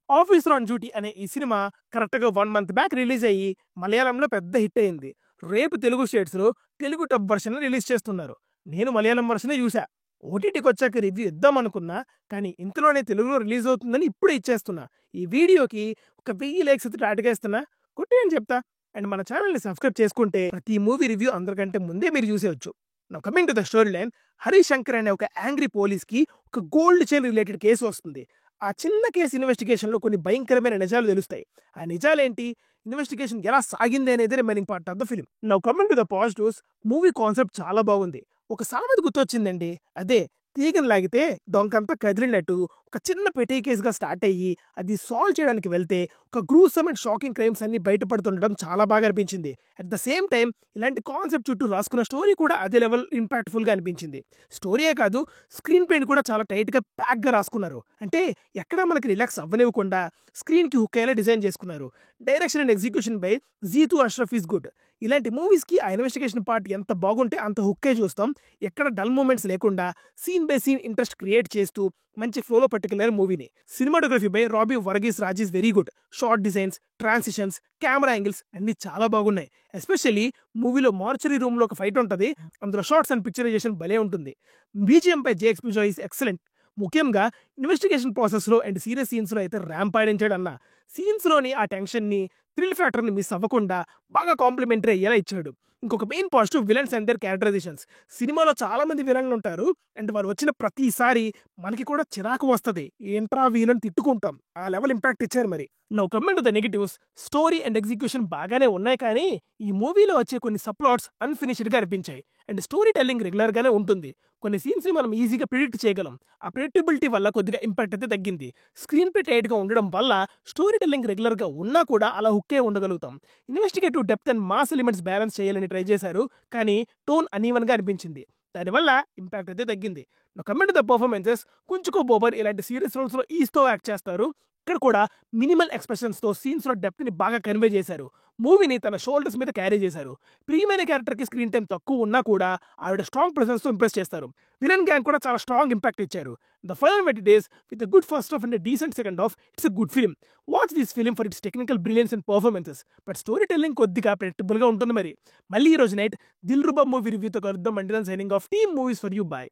'Officer on duty' అనే ఈ cinema కరెక్ట్‌గా 1 మంత్ బ్యాక్ రిలీజ్ అయ్యి మలయాళంలో పెద్ద హిట్ అయింది. రేపు తెలుగు స్టేట్స్‌లో తెలుగు డబ్ వెర్షన్‌ని రిలీజ్ చేస్తున్నారు. నేను మలయాళం వెర్షనే చూసా. ఓటీటీకొచ్చాక రివ్యూ ఇద్దామనుకున్నా, కానీ ఇంతలోనే తెలుగులో రిలీజ్ అవుతుందని ఇప్పుడే ఇచ్చేస్తున్నా. ఈ వీడియోకి ఒక 1000 లైక్స్ అయితే టార్గెట్ ఇస్తున్నా. కొట్టేయని చెప్తా. అండ్ మన ఛానెల్‌ని సబ్స్క్రైబ్ చేసుకుంటే ప్రతి మూవీ రివ్యూ అందరికంటే ముందే మీరు చూసేయొచ్చు. Now coming to the story line. Harish Shankar అనే ఒక యాంగ్రీ పోలీస్‌కి ఒక గోల్డ్ చైన్ రిలేటెడ్ కేసు వస్తుంది. ఆ చిన్న కేసు ఇన్వెస్టిగేషన్‌లో కొన్ని భయంకరమైన నిజాలు తెలుస్తాయి. ఆ నిజాలేంటి? ఇన్వెస్టిగేషన్ ఎలా సాగింది అనేది remaining part of the film. Now coming to the positives. Movie concept చాలా బాగుంది. ఒక సామెత గుర్తొచ్చిందండి. అదే తీగని లాగితే డొంకంతా కదిలినట్టు ఒక చిన్న పెటీ కేస్‌గా స్టార్ట్ అయ్యి అది సాల్వ్ చేయడానికి వెళ్తే ఒక గ్రూసమ్ అండ్ షాకింగ్ క్రైమ్స్ అన్నీ బయటపడుతుండడం చాలా బాగా అనిపించింది. అట్ ద సేమ్ టైమ్ ఇలాంటి కాన్సెప్ట్ చుట్టూ రాసుకున్న స్టోరీ కూడా అదే లెవెల్ ఇంపాక్ట్‌ఫుల్‌గా అనిపించింది. స్టోరీయే కాదు, స్క్రీన్ ప్లేని కూడా చాలా టైట్‌గా ప్యాక్‌గా రాసుకున్నారు. అంటే ఎక్కడ మనకి రిలాక్స్ అవ్వనివ్వకుండా స్క్రీన్‌కి హుక్ అయ్యేలా డిజైన్ చేసుకున్నారు. Direction and execution by Jeethu Ashraf is good. ఇలాంటి మూవీస్‌కి ఆ ఇన్వెస్టిగేషన్ పార్ట్ ఎంత బాగుంటే అంత హుక్ అయ్యి చూస్తాం. ఎక్కడ డల్ మూమెంట్స్ లేకుండా scene by scene interest create చేస్తూ మంచి ఫ్లోలో పట్టుకెళ్లారు మూవీని. Cinematography by Robby Varghese Raj is very good. Shot designs, transitions, camera angles అన్నీ చాలా బాగున్నాయి. ఎస్పెషల్లీ మూవీలో మార్చరీ రూమ్‌లో ఒక ఫైట్ ఉంటది. అందులో షార్ట్స్ అండ్ పిక్చరైజేషన్ భలే ఉంటుంది. BGM by Jakes Bejoy is excellent. ముఖ్యంగా ఇన్వెస్టిగేషన్ ప్రాసెస్‌లో అండ్ సీరియస్ సీన్స్‌లో అయితే ర్యాంప్ ఆడించాడన్న. సీన్స్‌లోని ఆ టెన్షన్‌ని, థ్రిల్ ఫ్యాక్టర్‌ని మిస్ అవ్వకుండా బాగా కాంప్లిమెంటరీ అయ్యేలా ఇచ్చాడు. ఇంకొక main positive villains and their characterisations. సినిమాలో చాలా మంది విలన్లు ఉంటారు. అండ్ వాళ్ళు వచ్చిన ప్రతిసారి మనకి కూడా చిరాకు వస్తది. ఏంట్రా వీళ్ళని తిట్టుకుంటాం. ఆ లెవెల్ ఇంపాక్ట్ ఇచ్చారు మరి. Now coming to the negatives. Story and execution బాగానే ఉన్నాయి కానీ ఈ మూవీలో వచ్చే కొన్ని సబ్ ప్లాట్స్ అన్‌ఫినిష్డ్‌గా అనిపించాయి. అండ్ స్టోరీ టెల్లింగ్ రెగ్యులర్‌గానే ఉంటుంది. కొన్ని సీన్స్‌ని మనం ఈజీగా ప్రిడిక్ట్ చేయగలం. ఆ ప్రిడిక్టబిలిటీ వల్ల కొద్దిగా ఇంపాక్ట్ అయితే తగ్గింది. స్క్రీన్ ప్లే టైట్‌గా ఉండడం వల్ల స్టోరీ టెల్లింగ్ రెగ్యులర్‌గా ఉన్నా కూడా అలా హుక్కే ఉండగలుగుతాం. Investigative depth and mass elements balance చేయాలని ట్రై చేశారు. కానీ టోన్ అనీవెన్‌గా అనిపించింది. దానివల్ల ఇంపాక్ట్ అయితే తగ్గింది. Now coming to the performances. Kunchacko Boban ఇలాంటి సీరియస్ రోల్స్‌లో ఈస్‌తో యాక్ట్ చేస్తారు. ఇక్కడ కూడా మినిమల్ ఎక్స్‌ప్రెషన్స్‌తో సీన్స్‌లో డెప్త్‌ని బాగా కన్వే చేశారు. మూవీని తన షోల్డర్స్ మీద క్యారీ చేశారు. ప్రియమైన క్యారెక్టర్‌కి స్క్రీన్ టైమ్ తక్కువ ఉన్నా కూడా ఆవిడ స్ట్రాంగ్ ప్రెజెన్స్‌తో ఇంప్రెస్ చేస్తారు. విలన్ గ్యాంగ్ కూడా చాలా స్ట్రాంగ్ ఇంపాక్ట్ ఇచ్చారు. The film at it is with a good first half and a decent second half. It's a good film. Watch this film for it's technical brilliance and performances. But story telling కొద్దిగా ప్రెడిక్టబుల్‌గా ఉంటుంది మరి. మళ్ళీ ఈ రోజు night 'Dilruba' movie రివ్యూతో కలుద్దాం. Until then signing off. Team movies for you. By.